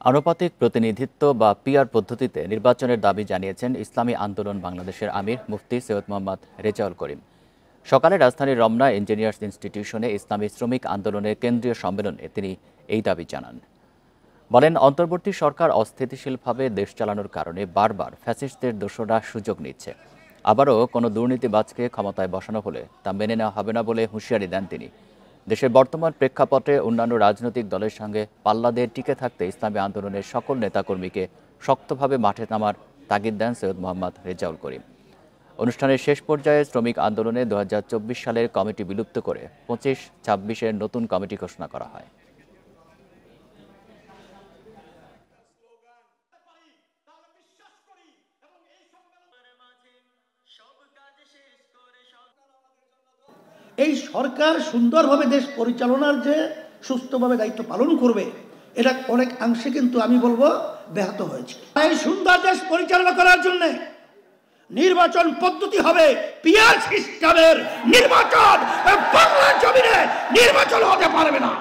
আনুপাতিক প্রতিনিধিত্ব বা পিআর পদ্ধতিতে নির্বাচনের দাবি জানিয়েছেন ইসলামী আন্দোলন বাংলাদেশের আমির মুফতি সৈয়দ মোহাম্মদ রেজাউল করিম। সকালে রাজধানীর রমনা ইঞ্জিনিয়ার্স ইনস্টিটিউশনে ইসলামী শ্রমিক আন্দোলনের কেন্দ্রীয় সম্মেলনে তিনি এই দাবি জানান। বলেন, অন্তর্বর্তী সরকার অস্থিতিশীলভাবে দেশ চালানোর কারণে বারবার ফ্যাসিস্টদের দোসররা সুযোগ নিচ্ছে। আবারও কোনো দুর্নীতিবাজকে ক্ষমতায় বসানো হলে তা মেনে নেওয়া হবে না বলে হুঁশিয়ারি দেন তিনি। দেশের বর্তমান প্রেক্ষাপটে অন্যান্য রাজনৈতিক দলের সঙ্গে পাল্লা দিয়ে টিকে থাকতে ইসলামী আন্দোলনের সকল নেতাকর্মীকে শক্তভাবে মাঠে নামার তাগিদ দেন সৈয়দ মোহাম্মদ রেজাউল করিম। অনুষ্ঠানের শেষ পর্যায়ে শ্রমিক আন্দোলনে 2024 সালের কমিটি বিলুপ্ত করে 25-26-এর নতুন কমিটি ঘোষণা করা হয়। এই সরকার সুন্দরভাবে দেশ পরিচালনার যে সুস্থভাবে দায়িত্ব পালন করবে, এটা অনেক অংশে কিন্তু আমি বলবো ব্যাহত হয়েছে। এই সুন্দর দেশ পরিচালনা করার জন্য নির্বাচন পদ্ধতি হবে পিআর সিস্টেমের নির্বাচন। বাংলার জমিনে নির্বাচন হতে পারবে না।